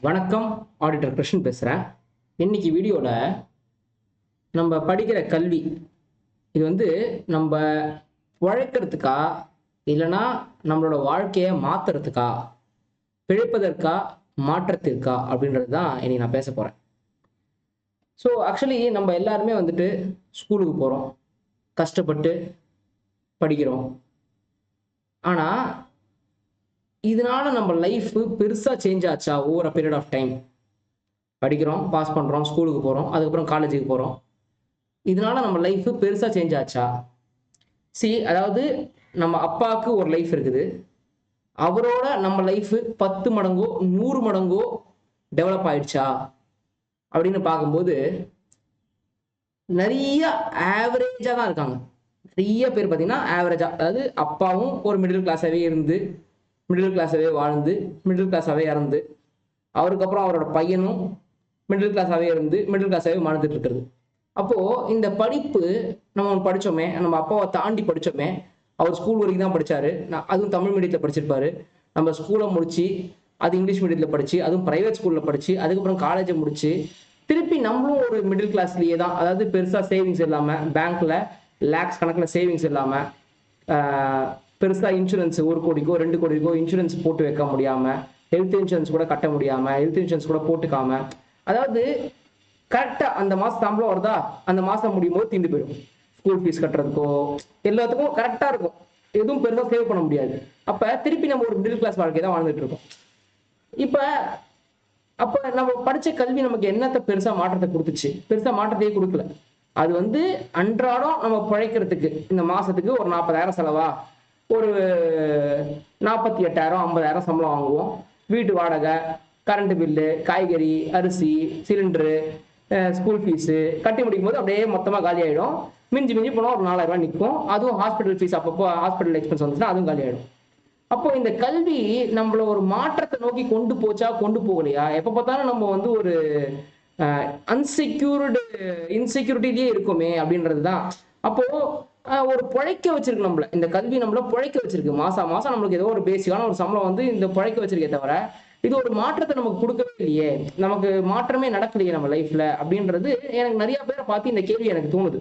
வணக்கம். ஆடிட்டர் கிருஷ்ணன் பேசுகிறேன். இன்னைக்கு வீடியோவில் நம்ம படிக்கிற கல்வி இது நம்ம உழைக்கிறதுக்கா இல்லைன்னா நம்மளோட வாழ்க்கையை மாற்றுறதுக்கா, பிழைப்பதற்கா, மாற்றத்திற்கா அப்படின்றது தான் இன்னைக்கு நான் பேச போகிறேன். ஸோ ஆக்சுவலி நம்ம எல்லாருமே ஸ்கூலுக்கு போகிறோம், கஷ்டப்பட்டு படிக்கிறோம். ஆனால் இதனால நம்ம லைஃப் பெருசாக சேஞ்ச் ஆச்சா? Over a period of time படிக்கிறோம், பாஸ் பண்ணுறோம், ஸ்கூலுக்கு போகிறோம், அதுக்கப்புறம் காலேஜுக்கு போகிறோம். இதனால நம்ம லைஃப் பெருசாக சேஞ்ச் ஆச்சா? அதாவது நம்ம அப்பாவுக்கு ஒரு லைஃப் இருக்குது, அவரோட நம்ம லைஃப் 10 மடங்கோ 100 மடங்கோ டெவலப் ஆயிடுச்சா அப்படின்னு பார்க்கும்போது நிறைய ஆவரேஜாக தான் இருக்காங்க. நிறைய பேர் பார்த்தீங்கன்னா ஆவரேஜாக, அதாவது அப்பாவும் ஒரு மிடில் கிளாஸாகவே இருந்து, மிடில் கிளாஸாகவே வாழ்ந்து, மிடில் கிளாஸாகவே இறந்து, அவருக்கப்புறம் அவரோட பையனும் மிடில் கிளாஸாகவே இருந்து, மிடில் கிளாஸாகவே வாழ்ந்துட்டு இருக்கிறது. அப்போது இந்த படிப்பு நம்ம படித்தோமே, நம்ம அப்பாவை தாண்டி படித்தோமே. அவர் ஸ்கூல் வரைக்கும் தான் படித்தார், அதுவும் தமிழ் மீடியத்தில் படிச்சிருப்பாரு. நம்ம ஸ்கூலை முடித்து அது இங்கிலீஷ் மீடியத்தில் படித்து, அதுவும் ப்ரைவேட் ஸ்கூலில் படித்து, அதுக்கப்புறம் காலேஜை முடித்து திருப்பி நம்மளும் ஒரு மிடில் கிளாஸ்லேயே தான், அதாவது பெருசாக சேவிங்ஸ் இல்லாமல், பேங்க்கில் லேக்ஸ் கணக்கில் சேவிங்ஸ் இல்லாமல், பெருசாக இன்சூரன்ஸ் 1 கோடிக்கோ 2 கோடிக்கோ இன்சூரன்ஸ் போட்டு வைக்க முடியாமல், ஹெல்த் இன்சூரன்ஸ் கூட கட்ட முடியாமல், ஹெல்த் இன்சூரன்ஸ் கூட போட்டுக்காம, அதாவது கரெக்டாக அந்த மாதம் சம்பளம் வருதா, அந்த மாதம் முடியும் போது தீர்ந்து போயிடும். ஸ்கூல் ஃபீஸ் கட்டுறதுக்கோ எல்லாத்துக்கும் கரெக்டாக இருக்கும், எதுவும் பெருசாக சேவ் பண்ண முடியாது. அப்போ திருப்பி நம்ம ஒரு மிடில் கிளாஸ் வாழ்க்கை தான் வாழ்ந்துட்டு இருக்கோம். அப்போ நம்ம படித்த கல்வி நமக்கு என்னத்தை பெருசாக மாற்றத்தை கொடுத்துச்சு? பெருசாக மாற்றத்தையே கொடுக்கல. அது அன்றாடம் நம்ம பிழைக்கிறதுக்கு இந்த மாதத்துக்கு ஒரு 40,000 செலவா, ஒரு 48,000 50,000 சம்பளம் வாங்குவோம். வீட்டு வாடகை, கரண்ட் பில்லு, காய்கறி, அரிசி, சிலிண்டரு, ஸ்கூல் ஃபீஸு கட்டி முடிக்கும் போது அப்படியே மொத்தமாக காலி ஆகிடும். மிஞ்சி மிஞ்சி போனால் ஒரு 4,000 ரூபாய் நிற்கும். அதுவும் ஹாஸ்பிட்டல் ஃபீஸ், அப்பப்போ ஹாஸ்பிட்டல் எக்ஸ்பென்ஸ் வந்துச்சுன்னா அதுவும் காலி ஆகிடும். அப்போ இந்த கல்வி நம்மள ஒரு மாற்றத்தை நோக்கி கொண்டு போச்சா, கொண்டு போகலையா? எப்போ பார்த்தாலும் நம்ம ஒரு அன்செக்யூர்டு இன்செக்யூரிட்டிலேயே இருக்குமே அப்படின்றது தான். அப்போ ஒரு பிழைக்க வச்சிருக்கு நம்மள, இந்த கல்வி நம்மள பிழைக்க வச்சிருக்கு. மாசம் மாசம் நம்மளுக்கு ஏதோ ஒரு பேசிக்கான ஒரு சம்பளம் இந்த பிழைக்க வச்சிருக்கே தவிர, இது ஒரு மாற்றத்தை நமக்கு கொடுக்கவே இல்லையே, நமக்கு மாற்றமே நடக்கலையே நம்ம லைஃப்ல அப்படின்றது எனக்கு நிறைய பேரை பார்த்து இந்த கேள்வி எனக்கு தோணுது.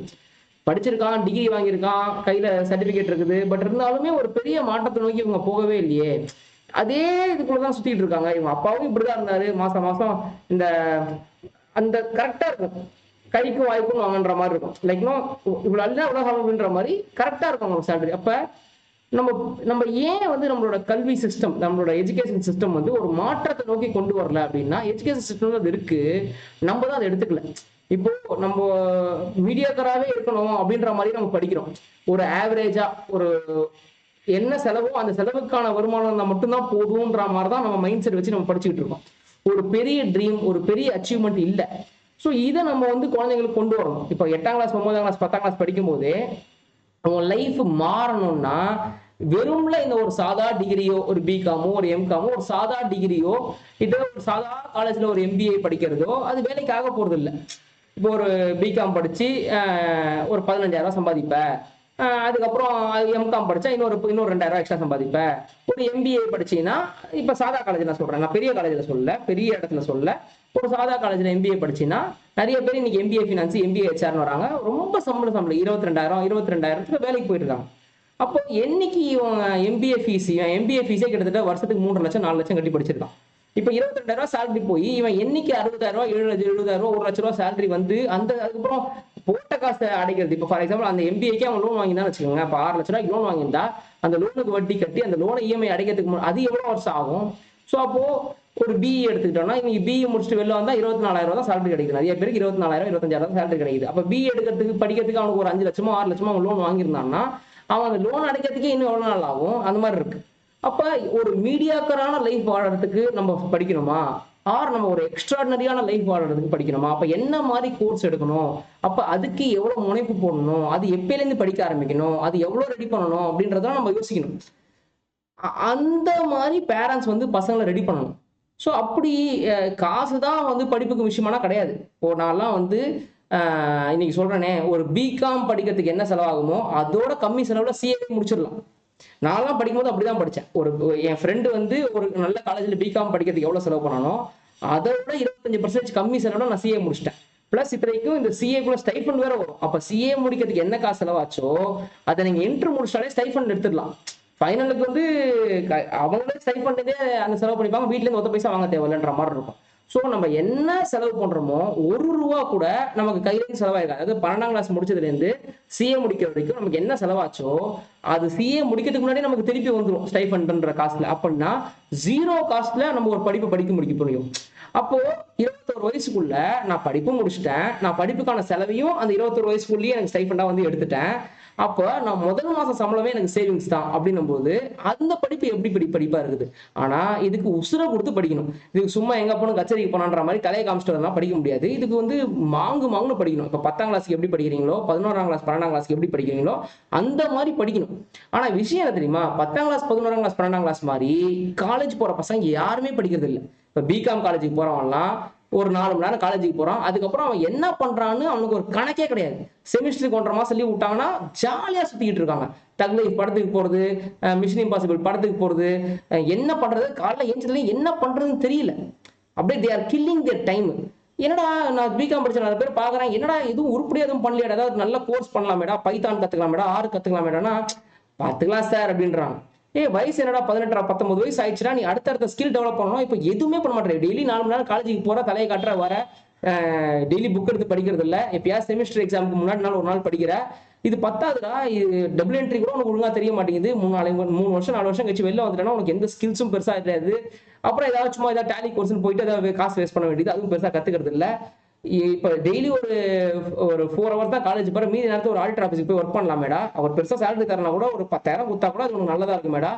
படிச்சிருக்கான், டிகிரி வாங்கியிருக்கான், கையில சர்டிபிகேட் இருக்குது, பட் இருந்தாலுமே ஒரு பெரிய மாற்றத்தை நோக்கி இவங்க போகவே இல்லையே. அதே இதுக்குள்ளதான் சுத்திட்டு இருக்காங்க. இவங்க அப்பாவும் இப்படிதான் இருந்தாரு, மாசம் மாசம் இந்த அந்த கரெக்டா இருக்கும், கைக்கும் வாய்க்கும் வாங்கன்ற மாதிரி இருக்கும். லைக் இவ்வளவு அல்ல உலகம் அப்படின்ற மாதிரி கரெக்டா இருக்கும் அவங்க சேலரி. அப்ப நம்ம நம்ம ஏன் நம்மளோட கல்வி சிஸ்டம், நம்மளோட எஜுகேஷன் சிஸ்டம் ஒரு மாற்றத்தை நோக்கி கொண்டு வரல அப்படின்னா, எஜுகேஷன் சிஸ்டம் அது இருக்கு, நம்ம தான் அதை எடுத்துக்கல. இப்போ நம்ம மீடியாக்கராகவே இருக்கணும் அப்படின்ற மாதிரி நம்ம படிக்கிறோம். ஒரு ஆவரேஜா ஒரு என்ன செலவோ அந்த செலவுக்கான வருமானம் இருந்தால் மட்டும்தான் போதும்ன்ற மாதிரி தான் நம்ம மைண்ட் செட் வச்சு நம்ம படிச்சுக்கிட்டு இருக்கோம். ஒரு பெரிய ட்ரீம், ஒரு பெரிய அச்சீவ்மெண்ட் இல்லை. ஸோ இதை நம்ம குழந்தைங்களுக்கு கொண்டு வரணும். இப்போ 8ஆம் கிளாஸ் 9ஆம் கிளாஸ் 10ஆம் கிளாஸ் படிக்கும் போதே அவங்க லைஃப் மாறணும்னா, வெறும்ல இந்த ஒரு சாதா டிகிரியோ, ஒரு பிகாமோ ஒரு எம்காமோ, ஒரு சாதா டிகிரியோ, இதோ ஒரு சாதா காலேஜ்ல ஒரு எம்பிஏ படிக்கிறதோ அது வேலைக்கு ஆக போறது இல்லை. இப்போ ஒரு பிகாம் படிச்சு ஒரு 15,000 சம்பாதிப்பேன், அதுக்கப்புறம் எம்காம் படிச்சா இன்னொரு 2,000 எக்ஸ்ட்ரா சம்பாதிப்பேன். ஒரு எம்பிஏ படிச்சீங்கன்னா, இப்ப சாதா காலேஜ் நான் சொல்றேன், நான் பெரிய காலேஜ்ல சொல்ல, பெரிய இடத்துல சொல்ல, ஒரு சாதா காலேஜ்ல எம்பிஏ படிச்சீங்கன்னா நிறைய பேர் இன்னைக்கு எம்பிஏ ஃபினான்ஸ், எம்பிஏ ஹெச்ஆர்னு வராங்க. ரொம்ப சம்பளம் 22,000 வேலைக்கு போயிட்டு இருக்காங்க. அப்போ என்னைக்கு இவங்க எம்பிஏ ஃபீஸே கிட்டத்தட்ட வருஷத்துக்கு 3 லட்சம் 4 லட்சம் கட்டி படிச்சிருக்கான். இப்ப 22,000 சேலரி போய் இவன் என்னைக்கு 60,000 70,000 1 லட்ச ரூபா சேலரி அதுக்கப்புறம் போட்ட காசை அடைக்கிறது. இப்போ ஃபார் எக்ஸாம்பிள் அந்த எம்பிஏக்கே அவன் லோன் வாங்கிதான் வச்சுக்கோங்க. இப்போ 6 லட்ச ரூபாய்க்கு லோன் வாங்கியிருந்தா அந்த லோனுக்கு வட்டி கட்டி அந்த லோனை இஎம்ஐ அடைக்கிறதுக்கு அது எவ்வளவு வருஷம் ஆகும்? ஸோ அப்போ ஒரு பிஇ எடுத்துக்கிட்டோம்னா, இன்னைக்கு பிஇ முடிச்சுட்டு வெளில வந்தா 24,000 தான் சேலரி கிடைக்குது. நிறைய பேருக்கு 24,000 25,000 சேலரி கிடைக்குது. அப்ப பிஇ எடுக்கிறதுக்கு படிக்கிறதுக்கு அவனுக்கு ஒரு 5 லட்சமோ 6 லட்சமோ அவன் லோன் வாங்கியிருந்தான்னா, அவன் அந்த லோன் அடைக்கிறதுக்கே இன்னும் எவ்வளவு நாள் ஆகும்? அந்த மாதிரி இருக்கு. அப்ப ஒரு மீடியாக்கரான லைஃப் வாழறதுக்கு நம்ம படிக்கணுமா, நம்ம ஒரு எக்ஸ்ட்ராடனரியான லைஃப் வாழறதுக்கு படிக்கணுமா? அப்ப என்ன மாதிரி கோர்ஸ் எடுக்கணும், அப்ப அதுக்கு எவ்வளவு முனைப்பு போடணும், அது எப்பயில இருந்து படிக்க ஆரம்பிக்கணும், அது எவ்வளவு ரெடி பண்ணணும் அப்படின்றத நம்ம யோசிக்கணும். அந்த மாதிரி பேரண்ட்ஸ் பசங்களை ரெடி பண்ணணும். ஸோ அப்படி காசு தான் படிப்புக்கு விஷயமானா கிடையாது. இப்போ நான்லாம் இன்னைக்கு சொல்றேனே, ஒரு பிகாம் படிக்கிறதுக்கு என்ன செலவாகுமோ அதோட கம்மி செலவுல சிஏ முடிச்சிடலாம். நான்லாம் படிக்கும்போது அப்படிதான் படித்தேன். என் ஃப்ரெண்டு ஒரு நல்ல காலேஜில் பிகாம் படிக்கிறதுக்கு எவ்வளோ செலவு பண்ணணும், அதோட 25% கம்மி செலவுல நான் சிஏ முடிச்சிட்டேன். பிளஸ் இத்தனைக்கும் இந்த சிஏக்குள்ள ஸ்டைஃபண்ட் வேற வரும். அப்ப சிஏ முடிக்கிறதுக்கு என்ன காசு செலவாச்சோ அதை நீங்க என்ட்ரு முடிச்சாலே ஸ்டைஃபண்ட் எடுத்துடலாம். ஃபைனலுக்கு வந்து அவங்களே ஸ்டைஃபண்டே அந்த செலவு பண்ணிப்பாங்க, வீட்டுல இருந்து 1 பைசா வாங்க தேவையில்லைன்ற மாதிரி இருக்கும். ஸோ நம்ம என்ன செலவு பண்றோமோ 1 ரூபா கூட நமக்கு கையிலேருந்து செலவாயிருக்காது. அதாவது 12ஆம் கிளாஸ் முடிச்சதுலேருந்து சிஏ முடிக்கிற வரைக்கும் நமக்கு என்ன செலவாச்சோ அது சிஏ முடிக்கிறதுக்கு முன்னாடி நமக்கு திருப்பி வந்துடும் ஸ்டைஃபண்ட்ன்ற காசுல. அப்படின்னா 0 காஸ்ட்ல நம்ம ஒரு படிப்பு முடிக்க முடியும். அப்போ 21 வயசுக்குள்ள நான் படிப்பு முடிச்சுட்டேன், நான் படிப்புக்கான செலவையும் அந்த 21 வயசுக்குள்ளேயே எனக்கு ஸ்டைஃபண்டா வந்து எடுத்துட்டேன். அப்ப நான் முதல் மாசம் சம்பளமே எனக்கு சேவிங்ஸ் தான் அப்படின்னும் போது அந்த படிப்பு எப்படி படிப்பா இருக்குது. ஆனா இதுக்கு உசுரை கொடுத்து படிக்கணும். இதுக்கு சும்மா எங்க போகணும் கச்சேரிக்கு போனான்ற மாதிரி தலையை காமிச்சிட்டு படிக்க முடியாது. இதுக்கு வந்து மாங்குன்னு படிக்கணும். இப்ப 10ஆம் கிளாஸ்க்கு எப்படி படிக்கிறீங்களோ, 11ஆம் கிளாஸ் 12ஆம் கிளாஸ்க்கு எப்படி படிக்கிறீங்களோ அந்த மாதிரி படிக்கணும். ஆனா விஷயம் என்ன தெரியுமா, 10ஆம் கிளாஸ் 11ஆம் கிளாஸ் 12ஆம் கிளாஸ் மாதிரி காலேஜ் போற பசங்க யாருமே படிக்கிறது இல்லை. இப்ப பிகாம் காலேஜுக்கு போறவன்லாம் ஒரு 4 மணி நேரம் காலேஜுக்கு போறான், அதுக்கப்புறம் அவன் என்ன பண்றான்னு அவனுக்கு ஒரு கணக்கே கிடையாது. செமிஸ்டருக்கு 1.5 மாசம் லீவ் விட்டாங்கன்னா ஜாலியா சுத்திக்கிட்டு இருக்காங்க. தக் லைஃப் படத்துக்கு போறது, மிஷன் இம்பாசிபிள் படத்துக்கு போறது, என்ன பண்றது, காலைல ஏஞ்சதுல என்ன பண்றதுன்னு தெரியல. அப்படியே they are killing their time. என்னடா நான் பிகாம் படிச்ச நிறைய பேர் பாக்குறேன், என்னடா எதுவும் உருப்படியா எதுவும் பண்ணலையா, ஏதாவது நல்ல கோர்ஸ் பண்ணலாமேடா, பைத்தான் கத்துக்கலாமேடா, ஆறு கத்துக்கலாமேடானா பாத்துக்கலாம் சார் அப்படின்றாங்க. வயசு என்னடா 18 19 வயசு ஆயிடுச்சுன்னா நீ அடுத்த ஸ்கில் டெவலப் பண்ணணும். இப்போ எதுவுமே பண்ண மாட்டேன். டெய்லி 4 மணி நேரம் காலேஜுக்கு போற, தலையை காட்டுற, வர, டெய்லி புக் எடுத்து படிக்கிறது இல்லை. எப்பயாவது செமிஸ்டர் எக்ஸாமுக்கு முன்னாடி ஒரு நாள் படிக்கிற. இது பத்தாதுடா, இது டபுள் என்ட்ரி கூட உனக்கு ஒழுங்கா தெரிய மாட்டேங்குது. 3 வருஷம் 4 வருஷம் கழிச்சு வெளில வந்துட்டேன்னா உனக்கு எந்த ஸ்கில்ஸும் பெருசா தெரியாது. அப்புறம் ஏதாவது சும்மா ஏதாவது டேலி கோர்ஸ்னு போயிட்டு ஏதாவது காசு வேஸ்ட் பண்ண வேண்டியது, அதுவும் பெருசா கத்துக்கிறது இல்லை. இப்ப டெய்லி ஒரு 4 ஹவர் தான் காலேஜ் போற, மீதி நேரத்தில் ஒரு ஆடிட்டர் ஆஃபீஸுக்கு போய் ஒர்க் பண்ணலாமேடா. அவர் பெருசா சேலரி தரனா கூட ஒரு 10,000 கொடுத்தா கூட அது உனக்கு நல்லதா இருக்குமேடா.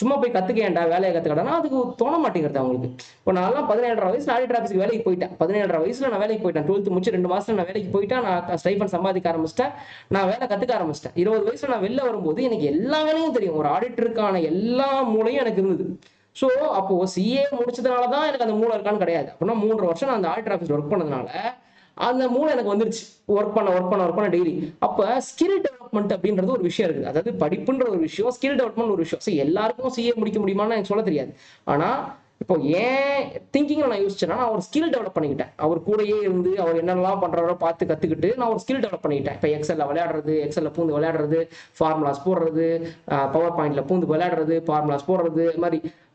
சும்மா போய் கத்துக்கேன்டா, வேலையை கத்துக்கடா, அதுக்கு தோண மாட்டேங்கிறது அவங்களுக்கு. இப்போ நான் 17 வயசுல ஆடிட்டர் ஆஃபீஸ்க்கு வேலைக்கு போயிட்டேன். 17 வயசுல நான் வேலைக்கு போயிட்டேன். 12th முடிச்சு 2 மாசத்துல நான் வேலைக்கு போயிட்டேன். நான் ஸ்டைஃபண்ட் சம்பாதிக்க ஆரம்பிச்சிட்டேன். நான் வேலை கத்துக்க ஆரம்பிச்சிட்டேன். 20 வயசுல நான் வெளில வரும்போது எனக்கு எல்லா வேலையும் தெரியும். ஒரு ஆடிட்டருக்கான எல்லா மூளையும் எனக்கு இருந்தது. ஸோ அப்போ சிஏ முடிச்சதுனாலதான் எனக்கு அந்த மூளை இருக்கான்னு கிடையாது. அப்படின்னா 3 வருஷம் நான் அந்த ஆடிட்டர் ஆஃபீஸ்ல ஒர்க் பண்ணதுனால அந்த மூளை எனக்கு வந்துருச்சு. ஒர்க் பண்ண டெய்லி. அப்ப ஸ்கில் டெவலப்மெண்ட் அப்படின்றது ஒரு விஷயம் இருக்குது. அதாவது படிப்புன்ற ஒரு விஷயம், ஸ்கில் டெவலப்மெண்ட் ஒரு விஷயம். எல்லாருக்கும் சிஏ முடிக்க முடியுமான்னு எனக்கு சொல்ல தெரியாது. ஆனா இப்போ ஏன் திங்கிங்ல நான் யோசிச்சேன்னா, நான் ஒரு ஸ்கில் டெவலப் பண்ணிக்கிட்டேன். அவர் கூடயே இருந்து அவர் என்னெல்லாம் பண்றாரோ பார்த்து கத்துக்கிட்டு நான் ஒரு ஸ்கில் டெவலப் பண்ணிக்கிட்டேன். இப்போ எக்ஸல்ல விளையாடுறது, எக்ஸல்ல பூந்து விளையாடுறது, ஃபார்முலாஸ் போடுறது, பவர் பாயிண்ட்ல பூந்து விளையாடுறது, ஃபார்முலாஸ் போடுறது,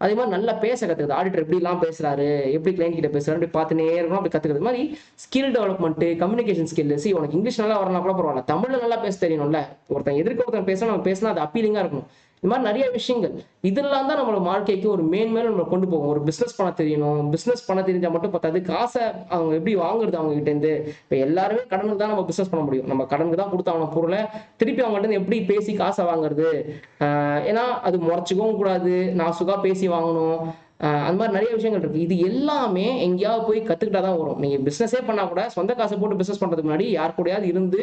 அதே மாதிரி நல்லா பேச கத்துக்குது. ஆடிட்டர் எப்படி எல்லாம் பேசுறாரு, எப்படி கிளைண்ட் கிட்ட பேசுறாரு, அப்படி பார்த்துனே இருக்கணும். அப்படி கத்துக்கிறது மாதிரி ஸ்கில் டெவலப்மெண்ட், கம்யூனிகேஷன் ஸ்கில். உனக்கு இங்கிலீஷ் நல்லா வரலாம் கூட பரவாயில்ல, தமிழ்ல நல்லா பேச தெரியணும்ல. ஒருத்தன் பேசணும், நம்ம பேசினா அது அப்பீலிங்கா இருக்கணும். இந்த மாதிரி நிறைய விஷயங்கள் இதெல்லாம் தான் நம்மளோட வாழ்க்கைக்கு ஒரு மேன்மேலும் நம்ம கொண்டு போகும். ஒரு பிசினஸ் பண்ண தெரியணும். பிசினஸ் பண்ண தெரிஞ்சா மட்டும் பத்தாது, காசை அவங்க எப்படி வாங்குறது அவங்க கிட்ட இருந்து. இப்ப எல்லாருமே கடனுக்கு தான் நம்ம பிசினஸ் பண்ண முடியும். நம்ம கடனுக்கு தான் கொடுத்து அவங்க பொருளை திருப்பி அவங்க கிட்ட எப்படி பேசி காசை வாங்குறது. ஏன்னா அது முறைச்சிக்கவும் கூடாது, நாசுகா பேசி வாங்கணும். அந்த மாதிரி நிறைய விஷயங்கள் இருக்கு. இது எல்லாமே எங்கேயாவது போய் கத்துக்கிட்டாதான் வரும். நீங்க பிசினஸே பண்ணா கூட சொந்த காசை போட்டு பிசினஸ் பண்றதுக்கு முன்னாடி யார் கூடயாவது இருந்து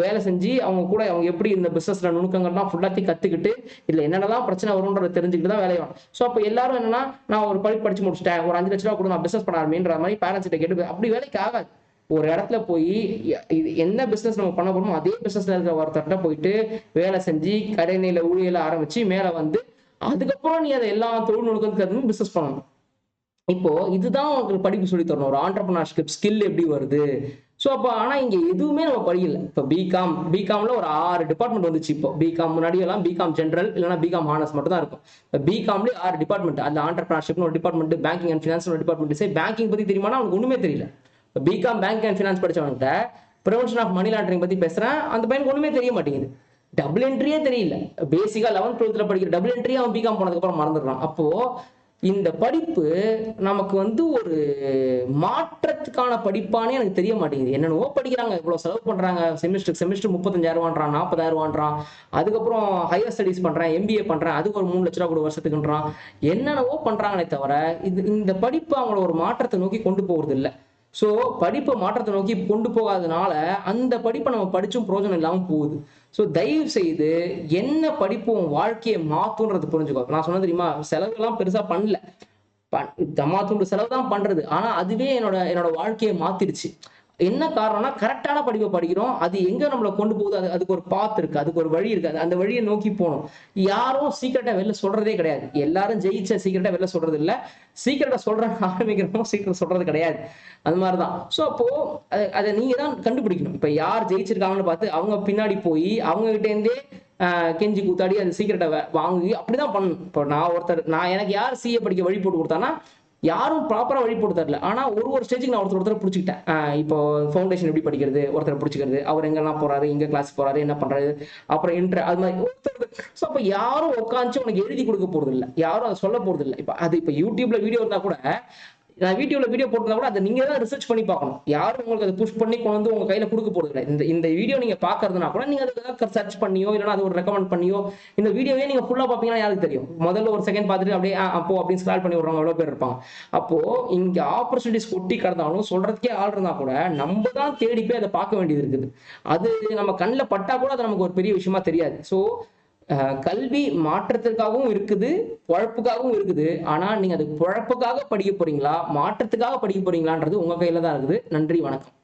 வேலை செஞ்சு அவங்க கூட அவங்க எப்படி இந்த பிசினஸ்ல நுணுக்கங்கள்லாம் ஃபுல்லாத்தையும் கத்துக்கிட்டு இதுல என்னென்னலாம் பிரச்சனை வரும்ன்றத தெரிஞ்சுக்கிட்டு தான் வேலையாகும். ஸோ அப்போ எல்லாரும் என்னன்னா, நான் ஒரு படிச்சு முடிச்சிட்டேன், ஒரு 5 லட்ச ரூபா கூட நான் பிசினஸ் பண்ண ஆரம்பின்ற மாதிரி பேரண்ட்ஸ் கிட்ட கேட்டு அப்படி வேலைக்கு ஆகாது. ஒரு இடத்துல போய் இது என்ன பிசினஸ் நம்ம பண்ண போறோமோ அதே பிசினஸ்ல இருக்கிற ஒருத்தர்கிட்ட போயிட்டு வேலை செஞ்சு கடைநிலை ஊழியல ஆரம்பிச்சு மேல வந்து அதுக்கப்புறம் நீ அதை எல்லா தொழில்நுட்பத்துக்கு பிசினஸ் பண்ணணும். இப்போ இதுதான் உங்களுக்கு படிப்பு சொல்லி தரணும். ஒரு ஆண்டர்பிரினர்ஷிப் ஸ்கில் எப்படி வருது. ஸோ அப்போ ஆனா இங்க எதுவுமே நம்ம படிக்கல. இப்போ பிகாம்ல ஒரு 6 டிபார்ட்மெண்ட் வந்துச்சு. இப்போ பிகாம் முன்னாடி எல்லாம் பிகாம் ஜென்ரல் இல்லைன்னா பிகாம் ஹானர்ஸ் மட்டும் தான் இருக்கும். இப்போ பிகாம்லேயே 6 டிபார்ட்மெண்ட். அந்த ஆண்டர்பிரினர்ஷிப்னு ஒரு டிபார்ட்மெண்ட், பேங்கிங் அண்ட் ஃபினான்ஸ் ஒரு டிபார்ட்மெண்ட். பேங்கிங் பத்தி தெரியுமா, அவனுக்கு ஒண்ணுமே தெரியல. இப்போ பிகாம் பேங்கிங் அண்ட் ஃபினான்ஸ் படிச்சவன்கிட்ட ப்ரிவென்ஷன் ஆஃப் மணி லாண்டரிங் பத்தி பேசுறேன், அந்த பையனுக்கு ஒண்ணுமே தெரிய மாட்டேங்குது. டபுள் என்ட்ரியே தெரியல. பேசிக்கா 11th 12th படிக்கிற டபுள் என்ட்ரி அவன் பிகாம் போனதுக்கு அப்புறம் மறந்துடுறான். அப்போ இந்த படிப்பு நமக்கு வந்து ஒரு மாற்றத்துக்கான படிப்பானே எனக்கு தெரிய மாட்டேங்குது. என்னென்னவோ படிக்கிறாங்க, இவ்வளவு செலவு பண்றாங்க, செமிஸ்டர் 35,000 40,000, அதுக்கப்புறம் ஹையர் ஸ்டடிஸ் பண்றேன், எம்பிஏ பண்றேன், அதுக்கு ஒரு 3 லட்ச ரூபா கூட வருஷத்துக்குன்றான். என்னென்னவோ பண்றாங்களே தவிர இந்த படிப்பு அவங்கள ஒரு மாற்றத்தை நோக்கி கொண்டு போறது இல்லை. ஸோ படிப்பை மாற்றத்தை நோக்கி கொண்டு போகாதனால அந்த படிப்பை நம்ம படிச்சும் பிரயோஜனம் இல்லாமல் போகுது. ஸோ தயவு செய்து என்ன படிப்பு உன் வாழ்க்கையை மாத்துன்றது புரிஞ்சுக்கோ. நான் சொன்ன தெரியுமா, செலவுலாம் பெருசா பண்ணல, தமாத்துண்டு செலவு தான் பண்றது. ஆனா அதுவே என்னோட வாழ்க்கையை மாத்திருச்சு. என்ன காரணம்னா கரெக்டான படிப்பை படிக்கிறோம். அது எங்க நம்மளை கொண்டு போகுது, அதுக்கு ஒரு பாத் இருக்கு, அதுக்கு ஒரு வழி இருக்கு. அந்த வழியை நோக்கி போகணும். யாரும் சீக்கிரட்டா வெளில சொல்றதே கிடையாது. எல்லாரும் ஜெயிச்ச சீக்கிரட்டா வெளில சொல்றது இல்ல. சீக்கிரட்டா சொல்றாங்க ஆரம்பிக்கிறோம், சீக்கிரம் சொல்றது கிடையாது. அது மாதிரிதான். சோ அப்போ அதை நீங்க தான் கண்டுபிடிக்கணும். இப்ப யார் ஜெயிச்சிருக்காங்கன்னு பார்த்து அவங்க பின்னாடி போய் அவங்க கிட்ட இருந்தே கெஞ்சி கூத்தாடி அது சீக்கிரட்டை வாங்கி அப்படிதான் பண்ணணும். இப்போ நான் எனக்கு யார் சிஏ படிக்க வழி போட்டு கொடுத்தானா, யாரும் ப்ராப்பரா வழி போட்டு தரல. ஆனா ஒரு ஸ்டேஜுக்கு நான் ஒருத்தர் பிடிச்சிக்கிட்டேன். இப்போ ஃபவுண்டேஷன் எப்படி படிக்கிறது, ஒருத்தர் பிடிச்சிக்கிறது, அவர் எங்கெல்லாம் போறாரு, எங்க கிளாஸ் போறாரு, என்ன பண்றாரு, அப்புறம் அது மாதிரி ஒருத்தர். ஸோ அப்ப யாரும் உட்காந்து உனக்கு எழுதி கொடுக்க போறது இல்லை, யாரும் அதை சொல்ல போறது இல்லை. இப்ப யூடியூப்ல வீடியோ இருந்தா கூட, நான் வீடியோல வீடியோ போட்டா கூட அதை நீங்க தான் ரிசர்ச் பண்ணி பார்க்கணும். யாரும் உங்களுக்கு அதை புஷ் பண்ணி கொண்டு வந்து உங்க கையில கொடுக்க போறது இல்லை. இந்த வீடியோ நீங்க பாக்குறதுனா கூட நீங்க அதுக்கு சர்ச் பண்ணியோ இல்லைன்னா அது ஒரு ரெக்கமெண்ட் பண்ணியோ, இந்த வீடியோவே நீங்க ஃபுல்லா பாப்பீங்கன்னா யாருக்கு தெரியும். முதல்ல ஒரு செகண்ட் பார்த்துட்டு அப்படியே அப்போ அப்படின்னு ஸ்க்ரால் பண்ணி விடுறவங்க எவ்வளவு பேர் இருப்பாங்க. அப்போ இங்க ஆப்பர்ச்சுனிட்டிஸ் கொட்டி கிடந்தாலும் சொல்றதுக்கே ஆள் இருந்தா கூட நம்ம தான் தேடி போய் அதை பார்க்க வேண்டியது இருக்குது. அது நம்ம கண்ணில் பட்டா கூட அது நமக்கு ஒரு பெரிய விஷயமா தெரியாது. ஸோ கல்வி மாற்றத்திற்காகவும் இருக்குது, பொழப்புக்காகவும் இருக்குது. ஆனா நீங்க அது பொழப்புக்காக படிக்க போறீங்களா, மாற்றத்துக்காக படிக்க போறீங்களான்றது உங்க கையில தான் இருக்குது. நன்றி, வணக்கம்.